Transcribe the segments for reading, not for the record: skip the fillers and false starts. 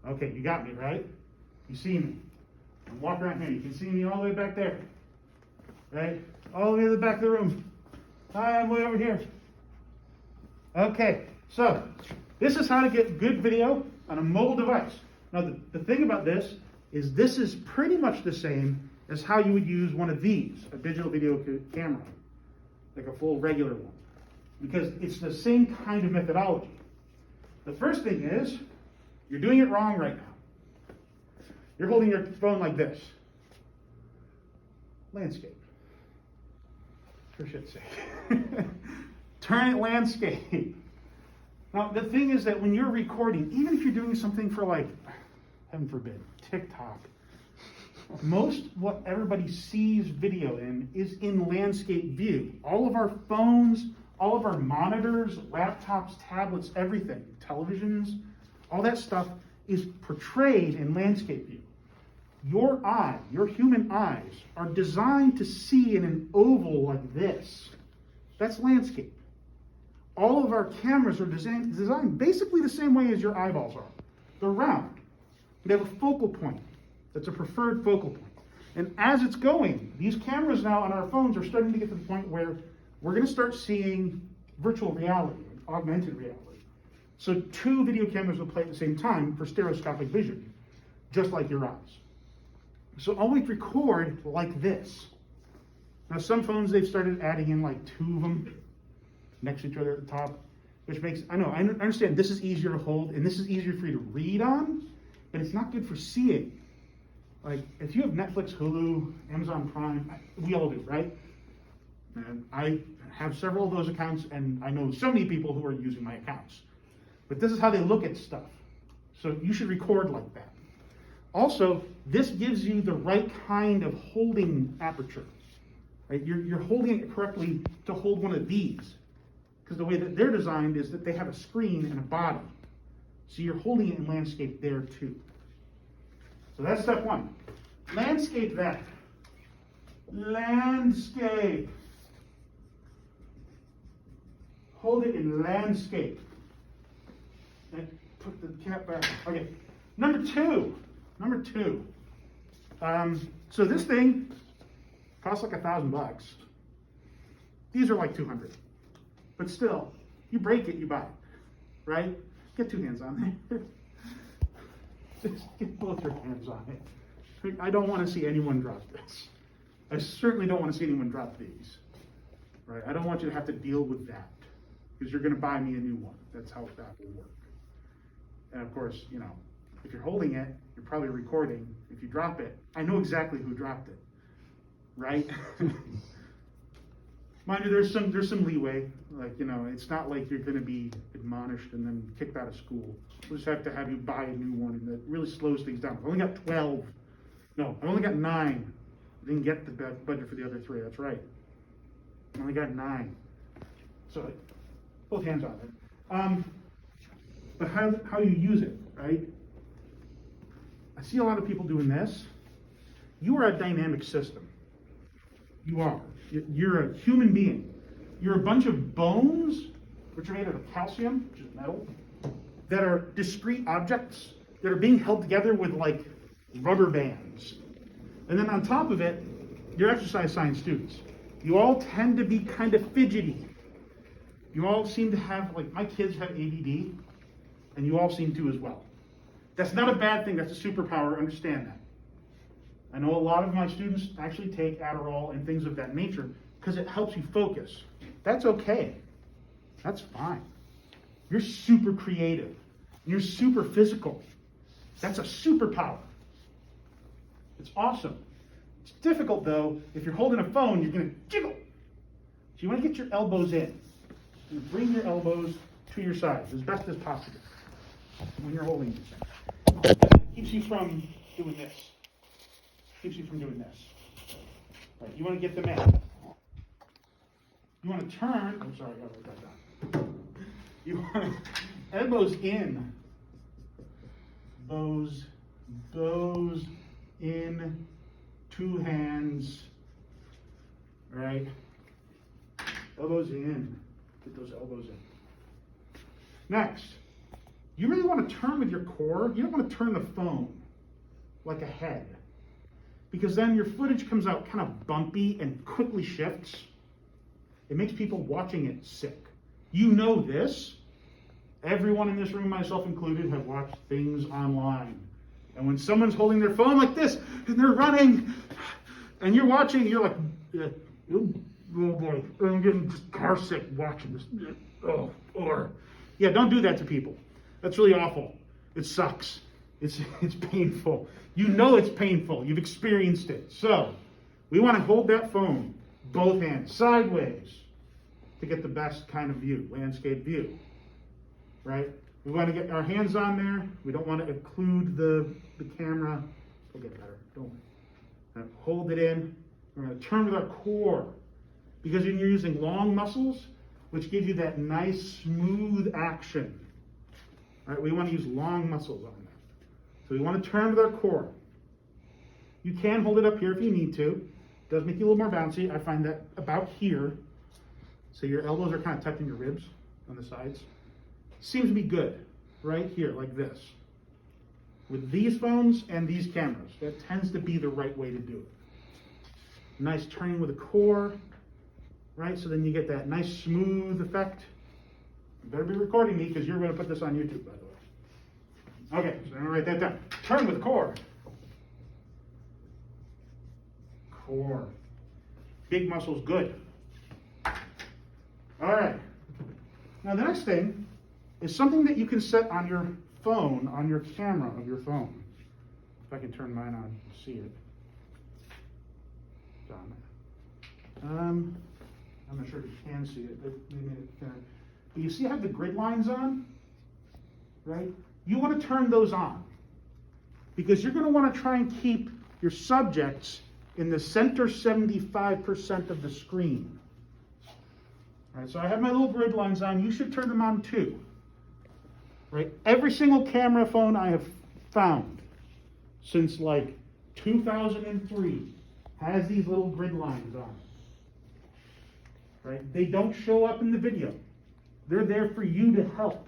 Okay, you got me, right? You see me. I'm walking around here. You can see me all the way back there. Right? All the way to the back of the room. Hi, I'm way over here. Okay, so this is how to get good video on a mobile device. Now, the thing about this is pretty much the same as how you would use one of these, a digital video camera, like a full regular one, because it's the same kind of methodology. The first thing is, you're doing it wrong right now. You're holding your phone like this. Landscape. For shit's sake. Turn it landscape. Now, the thing is that when you're recording, even if you're doing something for like, heaven forbid, TikTok, most what everybody sees video in is in landscape view. All of our phones, all of our monitors, laptops, tablets, everything, televisions, all that stuff is portrayed in landscape view. Your eye, your human eyes, are designed to see in an oval like this. That's landscape. All of our cameras are designed basically the same way as your eyeballs are. They're round. They have a focal point. That's a preferred focal point. And as it's going, these cameras now on our phones are starting to get to the point where we're going to start seeing virtual reality, augmented reality. So 2 video cameras will play at the same time for stereoscopic vision, just like your eyes. So always record like this. Now some phones, they've started adding in like 2 of them next to each other at the top, which makes, I understand this is easier to hold and this is easier for you to read on, but it's not good for seeing. Like if you have Netflix, Hulu, Amazon Prime, we all do, right? And I have several of those accounts and I know so many people who are using my accounts. But this is how they look at stuff. So you should record like that. Also, this gives you the right kind of holding aperture. Right? You're holding it correctly to hold one of these. Because the way that they're designed is that they have a screen and a bottom. So you're holding it in landscape there too. So that's step 1. Landscape that. Landscape. Hold it in landscape. And put the cap back. Okay. Number two. So this thing costs like $1,000. These are like 200. But still, you break it, you buy it, right? Get 2 hands on it. Just get both your hands on it. I don't want to see anyone drop this. I certainly don't want to see anyone drop these, right? I don't want you to have to deal with that because you're going to buy me a new one. That's how that will work. And of course, if you're holding it, you're probably recording. If you drop it, I know exactly who dropped it, right? Mind you, there's some leeway. Like, it's not like you're going to be admonished and then kicked out of school. We'll just have to have you buy a new one, and that really slows things down. I've only got 12. No, I only got 9. I didn't get the budget for the other 3. That's right. I only got 9. So, both hands on it. But how you use it, right? I see a lot of people doing this. You are a dynamic system. You are. You're a human being. You're a bunch of bones, which are made out of calcium, which is metal, that are discrete objects that are being held together with like rubber bands. And then on top of it, you're exercise science students. You all tend to be kind of fidgety. You all seem to have, like, my kids have ADD, and you all seem to as well. That's not a bad thing. That's a superpower. Understand that. I know a lot of my students actually take Adderall and things of that nature because it helps you focus. That's okay. That's fine. You're super creative. You're super physical. That's a superpower. It's awesome. It's difficult, though. If you're holding a phone, you're going to jiggle. So you want to get your elbows in. You bring your elbows to your sides as best as possible when you're holding these things. That keeps you from doing this. Keeps you from doing this. Right, you want to get them in. You want to turn. I'm sorry, I got to write that down. You want elbows in. Bows in. 2 hands. Right? Elbows in. Get those elbows in. Next, you really want to turn with your core. You don't want to turn the phone like a head, because then your footage comes out kind of bumpy and quickly shifts. It makes people watching it sick. You know this. Everyone in this room, myself included, have watched things online. And when someone's holding their phone like this, and they're running, and you're watching, you're like, oh boy, I'm getting just car sick watching this. Oh, or, yeah, don't do that to people. That's really awful. It sucks. It's painful. You know it's painful. You've experienced it. So, we want to hold that phone, both hands, sideways, to get the best kind of view, landscape view, right? We want to get our hands on there. We don't want to occlude the camera. It'll get better. Don't hold it in. We're going to turn with our core, because you're using long muscles, which give you that nice, smooth action. All right, we want to use long muscles on that. So we want to turn with our core. You can hold it up here if you need to. It does make you a little more bouncy. I find that about here. So your elbows are kind of touching your ribs on the sides. Seems to be good right here, like this. With these phones and these cameras, that tends to be the right way to do it. Nice turning with the core, right? So then you get that nice smooth effect. You better be recording me, because you're going to put this on YouTube, by the way. Okay, so I'm going to write that down. Turn with core. Core. Big muscles, good. All right. Now the next thing is something that you can set on your phone, on your camera of your phone. If I can turn mine on, see it. Done. I'm not sure if you can see it, but maybe it can. But you see I have the grid lines on, right? You want to turn those on, because you're going to want to try and keep your subjects in the center 75% of the screen. All right, so I have my little grid lines on. You should turn them on too. Right? Every single camera phone I have found since like 2003 has these little grid lines on. Right? They don't show up in the video. They're there for you to help.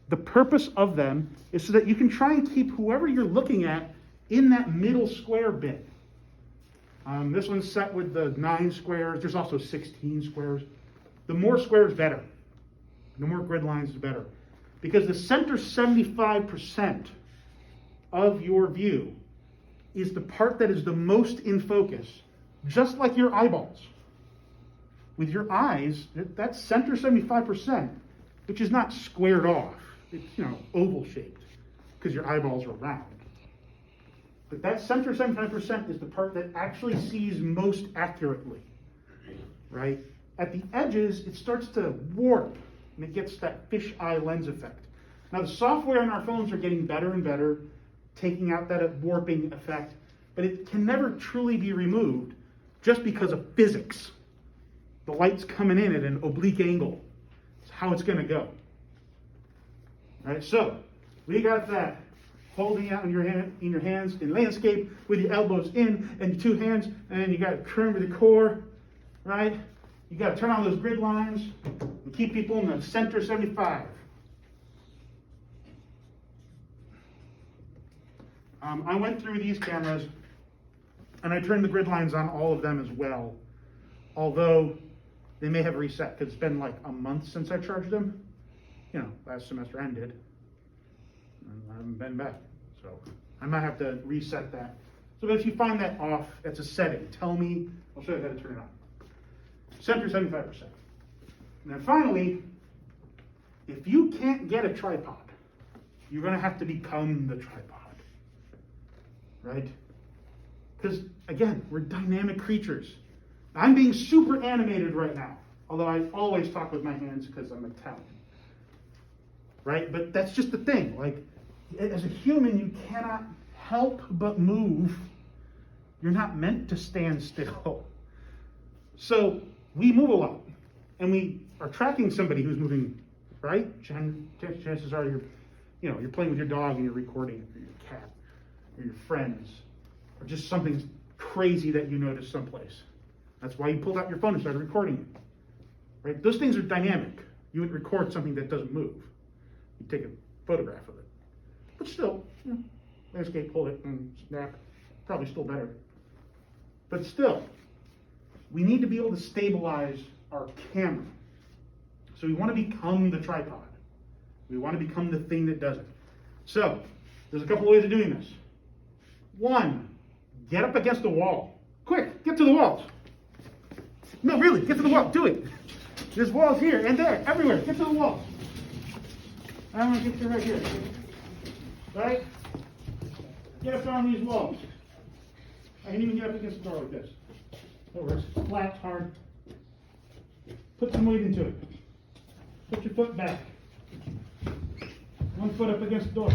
The purpose of them is so that you can try and keep whoever you're looking at in that middle square bit. This one's set with the 9 squares. There's also 16 squares. The more squares, better. The more grid lines, the better. Because the center 75% of your view is the part that is the most in focus, just like your eyeballs. With your eyes, that center 75%, which is not squared off, it's, oval shaped, because your eyeballs are round. But that center 75% is the part that actually sees most accurately, right? At the edges, it starts to warp, and it gets that fisheye lens effect. Now, the software on our phones are getting better and better, taking out that warping effect, but it can never truly be removed just because of physics. The light's coming in at an oblique angle. It's how it's going to go. All right, so we got that. Holding out in your hands in landscape with your elbows in and your 2 hands, and you got to turn with the core, right? You got to turn on those grid lines and keep people in the center 75. I went through these cameras and I turned the grid lines on all of them as well, although they may have reset because it's been like a month since I charged them. Last semester ended. I haven't been back, so I might have to reset that. So if you find that off, that's a setting. Tell me, I'll show you how to turn it on. Center 75%. And then finally, if you can't get a tripod, you're going to have to become the tripod, right? Because again, we're dynamic creatures. I'm being super animated right now, although I always talk with my hands because I'm Italian. Right? But that's just the thing. Like, as a human, you cannot help but move. You're not meant to stand still. So we move a lot, and we are tracking somebody who's moving, right? Chances are you're playing with your dog and you're recording it, or your cat, or your friends, or just something crazy that you noticed someplace. That's why you pulled out your phone and started recording it. Right? Those things are dynamic. You would record something that doesn't move. You take a photograph of it. But still, landscape, hold it and snap, probably still better. But still, we need to be able to stabilize our camera. So we want to become the tripod. We want to become the thing that does it. So, there's a couple of ways of doing this. One, get up against the wall. Quick, get to the walls. No, really, get to the wall. Do it. There's walls here and there, everywhere. Get to the walls. I'm going to get you right here. Right? Get up on these walls. I can even get up against the door like this. That works. Flat, hard. Put some weight into it. Put your foot back. 1 foot up against the door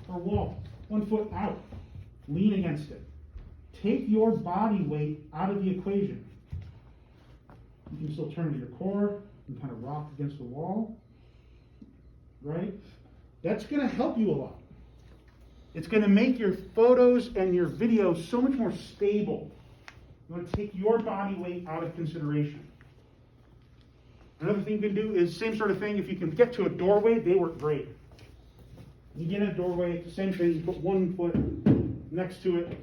or wall. 1 foot out. Lean against it. Take your body weight out of the equation. You can still turn to your core and kind of rock against the wall. Right? That's going to help you a lot. It's going to make your photos and your videos so much more stable. You want to take your body weight out of consideration. Another thing you can do is same sort of thing. If you can get to a doorway, they work great. You get in a doorway, it's the same thing. You put 1 foot next to it,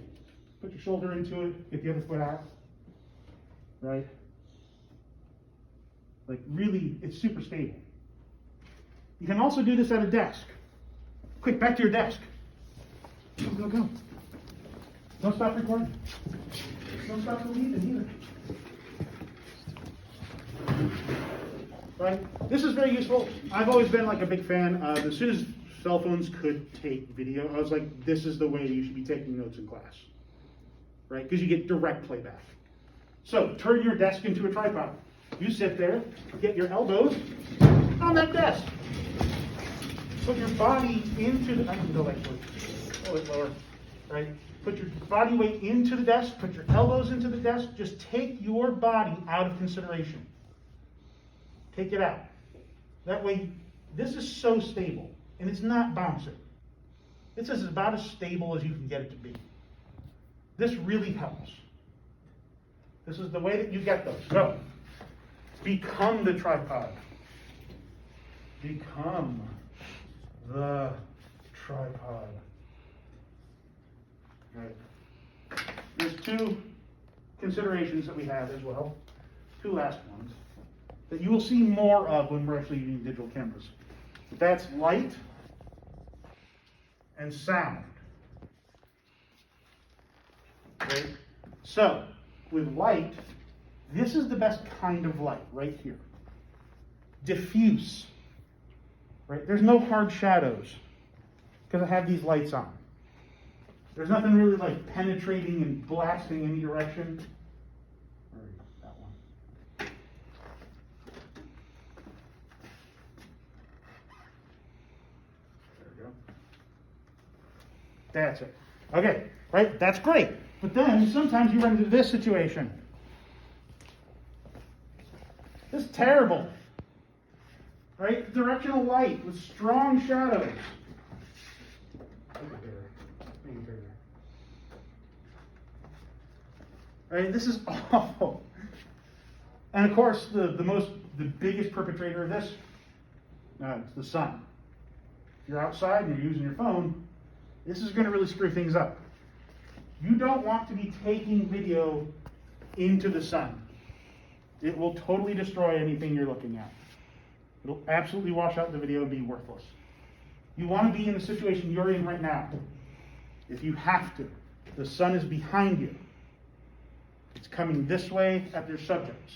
put your shoulder into it, get the other foot out. Right? Like really, it's super stable. You can also do this at a desk. Quick, back to your desk. Go, go, go. Don't stop recording. Don't stop believing either. Right? This is very useful. I've always been like a big fan of, as soon as cell phones could take video, I was like, this is the way you should be taking notes in class. Right? Because you get direct playback. So turn your desk into a tripod. You sit there, get your elbows on that desk. Put your body into the, I can go like a little bit lower, right? Put your body weight into the desk, put your elbows into the desk, just take your body out of consideration. Take it out. That way, this is so stable, and it's not bouncing. This is about as stable as you can get it to be. This really helps. This is the way that you get those. So, become the tripod. Become the tripod. Right. There's 2 considerations that we have as well. 2 last ones that you will see more of when we're actually using digital cameras. That's light and sound. Okay? So, with light, this is the best kind of light right here. Diffuse. Right? There's no hard shadows because I have these lights on. There's nothing really like penetrating and blasting any direction. Where is that one? There we go. That's it. Okay, right? That's great. But then sometimes you run into this situation. This is terrible. Right? Directional light with strong shadows. Right? This is awful. And of course, the biggest perpetrator of this, it's the sun. If you're outside and you're using your phone, this is going to really screw things up. You don't want to be taking video into the sun. It will totally destroy anything you're looking at. It'll absolutely wash out the video and be worthless. You want to be in the situation you're in right now. If you have to. The sun is behind you. It's coming this way at your subjects.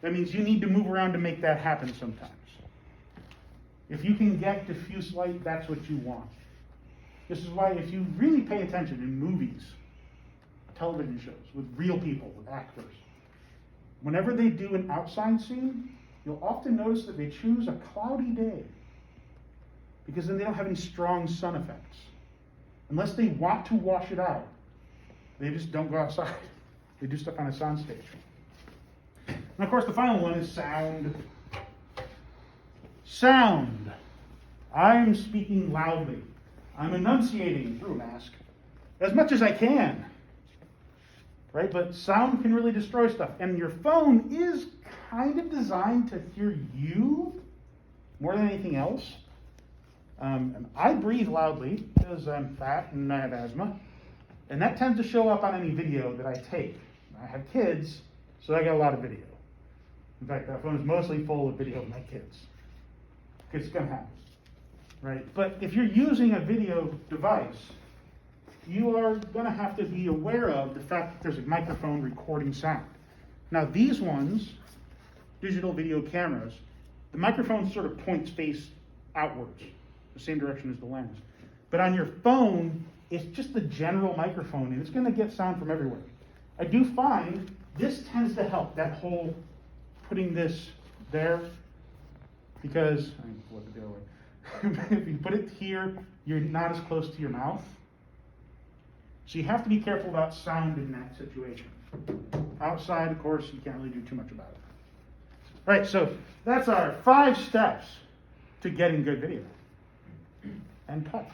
That means you need to move around to make that happen sometimes. If you can get diffuse light, that's what you want. This is why if you really pay attention in movies, television shows, with real people, with actors, whenever they do an outside scene, you'll often notice that they choose a cloudy day because then they don't have any strong sun effects. Unless they want to wash it out, they just don't go outside. They do stuff on a soundstage. And of course, the final one is sound. Sound. I'm speaking loudly. I'm enunciating through a mask as much as I can. Right? But sound can really destroy stuff. And your phone is kind of designed to hear you more than anything else. And I breathe loudly because I'm fat and I have asthma. And that tends to show up on any video that I take. I have kids, so I got a lot of video. In fact, that phone is mostly full of video of my kids. It's going to happen, right? But if you're using a video device, you are going to have to be aware of the fact that there's a microphone recording sound. Now, these ones, digital video cameras, the microphone sort of points face outwards, the same direction as the lens. But on your phone, it's just the general microphone, and it's going to get sound from everywhere. I do find this tends to help, that whole putting this there, because, I can flip it the other way. If you put it here, you're not as close to your mouth. So you have to be careful about sound in that situation. Outside, of course, you can't really do too much about it. Right, so that's our 5 steps to getting good video. And cut.